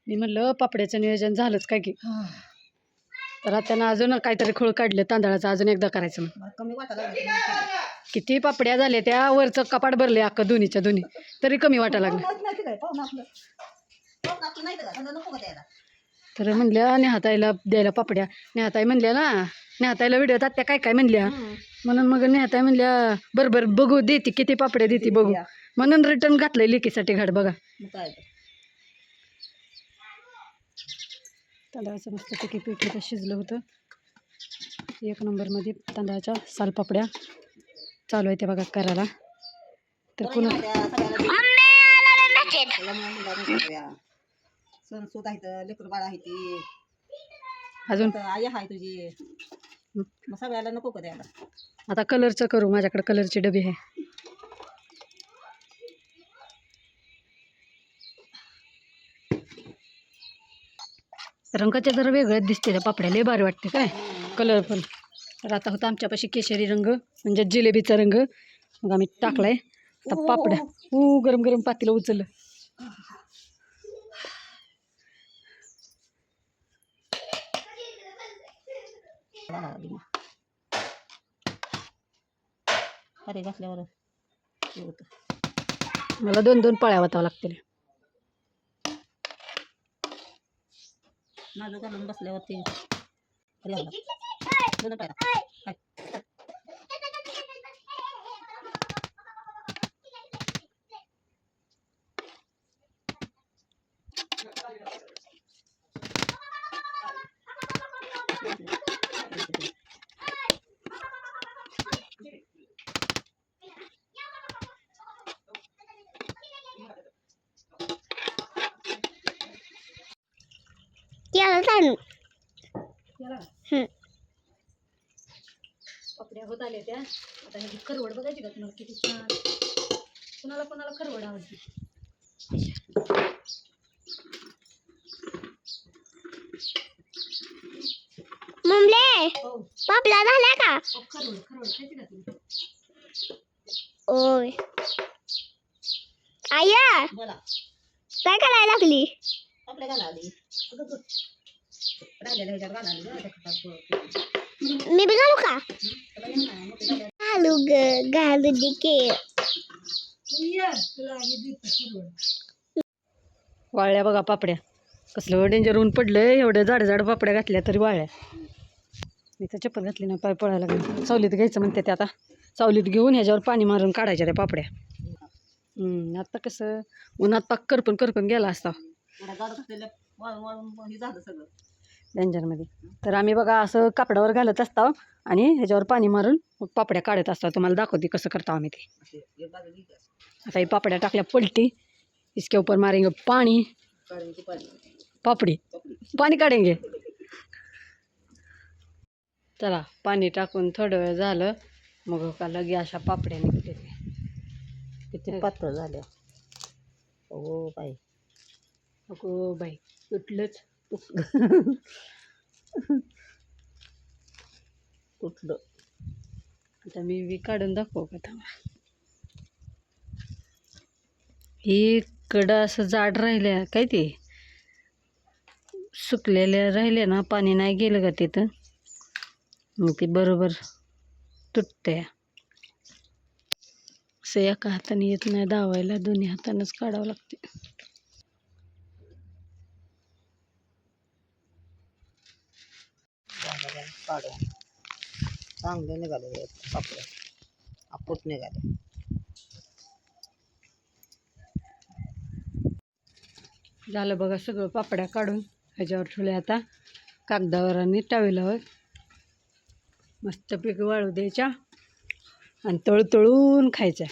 मी म्हणलं पापड्याचं नियोजन झालंच काय की. तर आता त्यानं अजून काहीतरी खोळ काढलं तांदळाचं, अजून एकदा करायचं मग. कमी वाटायला किती पापड्या झाल्या त्या, वरचं कपाट भरले अख्खं दोन्हीच्या दोन्ही, तरी कमी वाटायला लागलं. तर म्हणल्या नेहाताईला द्यायला पापड्या. नेहाताई म्हणल्या ना, नेहाताईला व्हिडिओ त्या काय काय म्हणल्या, म्हणून मग नेहाताई म्हणल्या बरं बघू देते किती पापड्या देते बघू, म्हणून रिटर्न घातलंय लेकीसाठी घाट. बघा तांदळाचं मस्तपैकी पीठ इथं शिजलं होतं. 1 नंबरमध्ये तांदळाच्या सालपापड्या चालू आहे ते बघा करायला. तर कोण सणसूद आहे, लेकर बाळ आहे ती, अजून आई आहे तुझी, मग सगळ्याला नको का द्यायला. आता कलरचं करू, माझ्याकडे कलरची डबी आहे. रंगाच्या जरा वेगळ्याच दिसते त्या पापड्या, लय भारी वाटते काय कलरफुल. तर आता होता आमच्यापाशी केशरी रंग म्हणजे जिलेबीचा रंग, मग आम्ही टाकलाय आता पापड्या. गरम गरम पातीला उचललं. अरे घातल्यावर मला 2-2 पळ्या वाटावं लागतील. माझं घालून बसल्यावरती पापड्या होत आल्या त्या. आता ह्याची खरवड बघायची का तुम्हाला किती छान. कुणाला कोणाला खरवड आवडते. मम्मी पापड्या झाल्या का? खरवड खायची का तुम्ही. ओय आया बोला काय करायला लागली. आपल्या घालाली राहिलेल्या ह्याच्यात घालाली. मी बी घालू का. घालू ग घालू दे की. वाळल्या बघा पापड्या, कसलं डेंजर ऊन पडलंय. एवढ्या जाड पापड्या घातल्या तरी वाळल्या. मी तर चप्पल घातली नाही, पाय पळायला लागले. सावलीत घ्यायचं म्हणते ते, आता सावलीत घेऊन ह्याच्यावर पाणी मारून काढायच्या त्या पापड्या. आता कसं उन्हात पाक करपून गेला असता डेंजरमध्ये. तर आम्ही बघा असं कापडावर घालत असतो आणि ह्याच्यावर पाणी मारून मग पापड्या काढत असतो. तुम्हाला दाखवते कसं करतो आम्ही ते. आता ही पापड्या टाकल्या पलटी, इसके ऊपर मारेंगे पाणी, पापडी पाणी काढेंगे. चला पाणी टाकून थोडं वेळ झालं, मग का लगे अशा पापड्या निघते. किती पातळ झाल्या. हो बाई, अगो बाई तुटलंच. कुठलं आता मी काढून दाखवू का थांबा. ही कडं असं जाड राहिल्या काय ते सुकलेल्या राहिल्या ना, पाणी नाही गेलं का तिथं, मग ती बरोबर तुटते. असं एका हाताने येत नाही दावायला, दोन्ही हातानंच काढावं लागते. काढून चांगले निघाले पापड्या, आपूट निघाले. झालं बघा सगळं पापड्या काढून ह्याच्यावर ठेवले. आता कागदावर आणि टावेलावर मस्तपैकी वाळू द्यायच्या आणि तळून खायच्या.